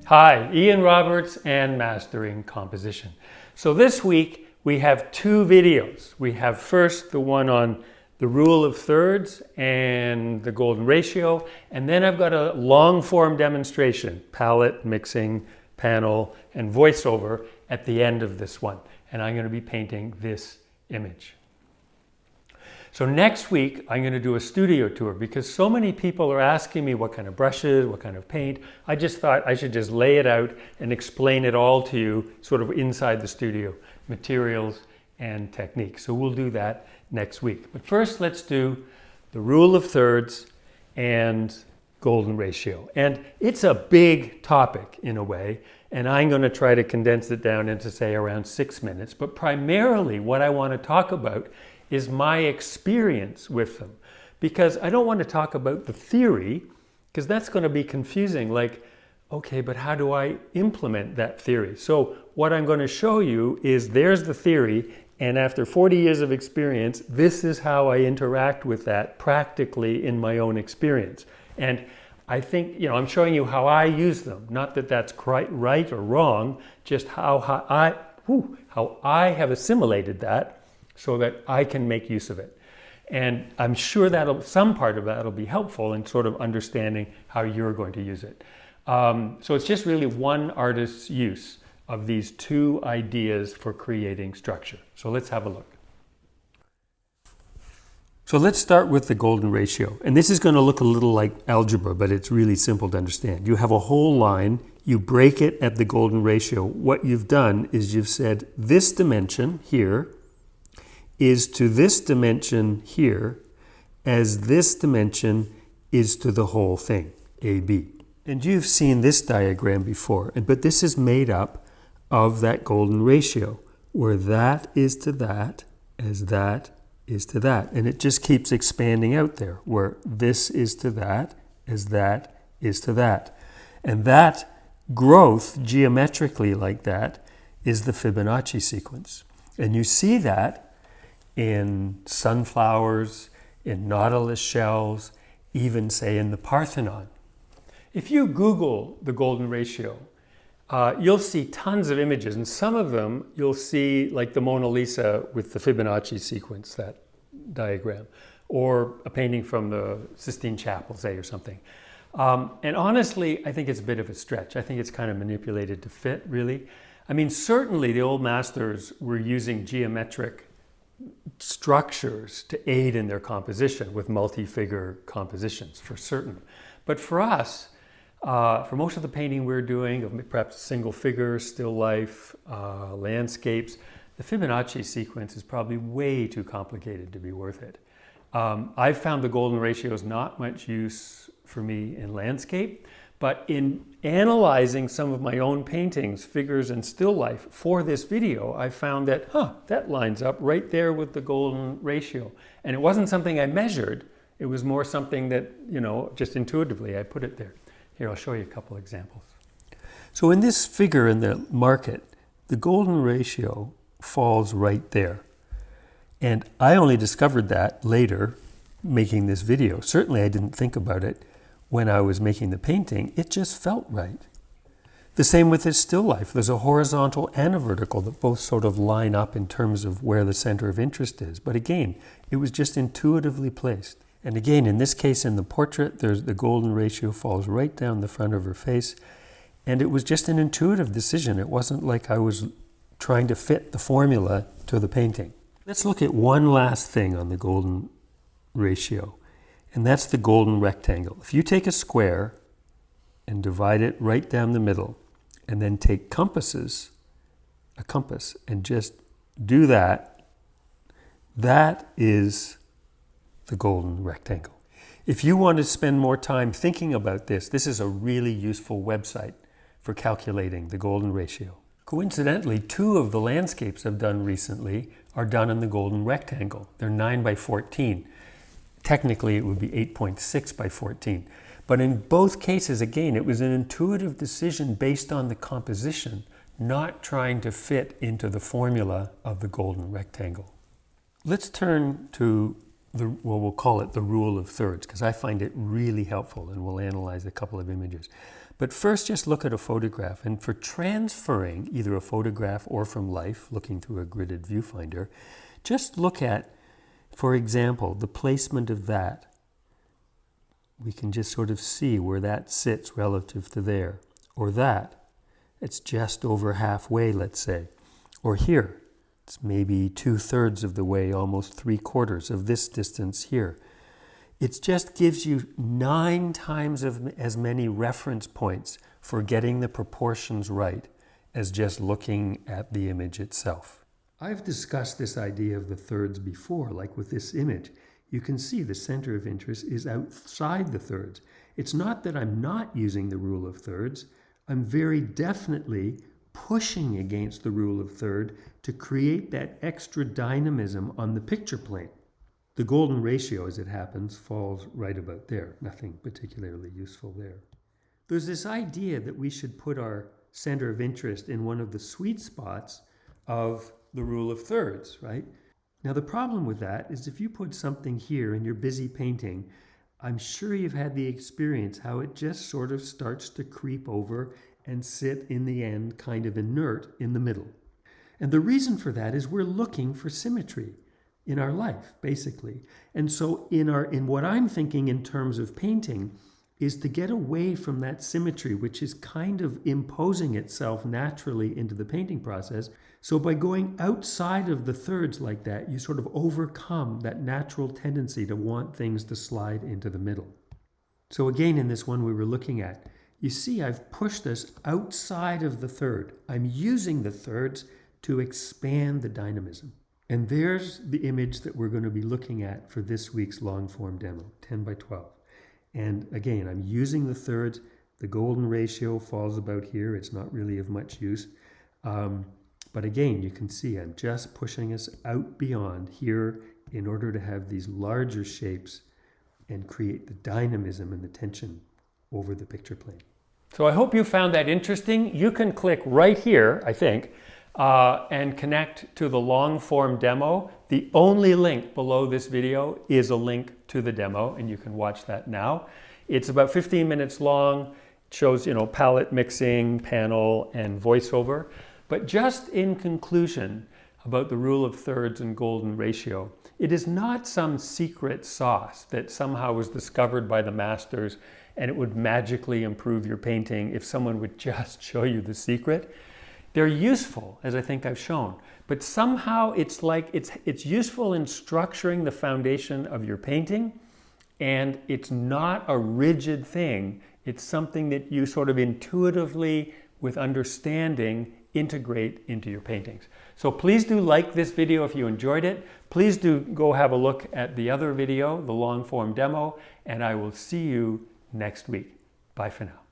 Hi, Ian Roberts and Mastering Composition. So this week we have two videos. We have first the one on the rule of thirds and the golden ratio, and then I've got a long form demonstration, palette, mixing, panel, and voiceover at the end of this one. And I'm going to be painting this image. So next week, I'm going to do a studio tour because so many people are asking me what kind of brushes, what kind of paint. I just thought I should just lay it out and explain it all to you sort of inside the studio, materials and techniques. So we'll do that next week. But first, let's do the rule of thirds and golden ratio. And it's a big topic in a way, and I'm going to try to condense it down into, say, around 6 minutes. But primarily what I want to talk about is my experience with them, because I don't want to talk about the theory, because that's going to be confusing. Like, okay, but how do I implement that theory? So what I'm going to show you is there's the theory, and after 40 years of experience, this is how I interact with that practically in my own experience. And I think, I'm showing you how I use them. Not that that's quite right or wrong, just how I have assimilated that so that I can make use of it. And I'm sure some part of that will be helpful in sort of understanding how you're going to use it. So it's just really one artist's use of these two ideas for creating structure. So let's have a look. So let's start with the golden ratio. And this is going to look a little like algebra, but it's really simple to understand. You have a whole line, you break it at the golden ratio. What you've done is you've said this dimension here is to this dimension here as this dimension is to the whole thing, AB. And you've seen this diagram before, but this is made up of that golden ratio, where that is to that as that is to that. And it just keeps expanding out there, where this is to that as that is to that. And that growth, geometrically like that, is the Fibonacci sequence. And you see that in sunflowers, in nautilus shells, even say in the Parthenon. If you Google the golden ratio, you'll see tons of images, and some of them you'll see like the Mona Lisa with the Fibonacci sequence, that diagram, or a painting from the Sistine Chapel, say, or something. And honestly, I think it's a bit of a stretch. I think it's kind of manipulated to fit, really. I mean, certainly the old masters were using geometric structures to aid in their composition with multi-figure compositions, for certain. But for us, for most of the painting we're doing, of perhaps single figure, still life, landscapes, the Fibonacci sequence is probably way too complicated to be worth it. I've found the golden ratio is not much use for me in landscape, but in analyzing some of my own paintings, figures and still life for this video, I found that, that lines up right there with the golden ratio. And it wasn't something I measured, it was more something that, just intuitively I put it there. Here, I'll show you a couple examples. So in this figure in the market, the golden ratio falls right there. And I only discovered that later making this video. Certainly I didn't think about it when I was making the painting. It just felt right. The same with this still life. There's a horizontal and a vertical that both sort of line up in terms of where the center of interest is. But again, it was just intuitively placed. And again, in this case, in the portrait, the golden ratio falls right down the front of her face. And it was just an intuitive decision. It wasn't like I was trying to fit the formula to the painting. Let's look at one last thing on the golden ratio, and that's the golden rectangle. If you take a square and divide it right down the middle, and then take a compass, and just do that, that is the golden rectangle. If you want to spend more time thinking about this, this is a really useful website for calculating the golden ratio. Coincidentally, 2 of the landscapes I've done recently are done in the golden rectangle. They're 9 by 14. Technically, it would be 8.6 by 14. But in both cases, again, it was an intuitive decision based on the composition, not trying to fit into the formula of the golden rectangle. Let's turn to well, we'll call it the rule of thirds, because I find it really helpful, and we'll analyze a couple of images. But first, just look at a photograph, and for transferring either a photograph or from life, looking through a gridded viewfinder, just look at, for example, the placement of that. We can just sort of see where that sits relative to there. Or that, it's just over halfway, let's say. Or here, it's maybe 2/3 of the way, almost 3/4 of this distance here. It just gives you 9 times as many reference points for getting the proportions right as just looking at the image itself. I've discussed this idea of the thirds before, like with this image. You can see the center of interest is outside the thirds. It's not that I'm not using the rule of thirds. I'm very definitely pushing against the rule of third to create that extra dynamism on the picture plane. The golden ratio, as it happens, falls right about there. Nothing particularly useful there. There's this idea that we should put our center of interest in one of the sweet spots of the rule of thirds, right? Now, the problem with that is if you put something here and you're busy painting, I'm sure you've had the experience how it just sort of starts to creep over and sit in the end kind of inert in the middle. And the reason for that is we're looking for symmetry in our life, basically. And so in what I'm thinking in terms of painting is to get away from that symmetry, which is kind of imposing itself naturally into the painting process. So by going outside of the thirds like that, you sort of overcome that natural tendency to want things to slide into the middle. So again, in this one we were looking at, you see I've pushed this outside of the third. I'm using the thirds to expand the dynamism. And there's the image that we're going to be looking at for this week's long form demo, 10 by 12. And again, I'm using the thirds. The golden ratio falls about here. It's not really of much use. But again, you can see I'm just pushing us out beyond here in order to have these larger shapes and create the dynamism and the tension over the picture plane. So I hope you found that interesting. You can click right here, I think, and connect to the long form demo. The only link below this video is a link to the demo, and you can watch that now. It's about 15 minutes long. It shows, palette mixing, panel, and voiceover. But just in conclusion about the rule of thirds and golden ratio, it is not some secret sauce that somehow was discovered by the masters and it would magically improve your painting if someone would just show you the secret. They're useful, as I think I've shown, but somehow it's useful in structuring the foundation of your painting, and it's not a rigid thing. It's something that you sort of intuitively, with understanding, integrate into your paintings. So please do like this video if you enjoyed it. Please do go have a look at the other video, the long form demo, and I will see you next week. Bye for now.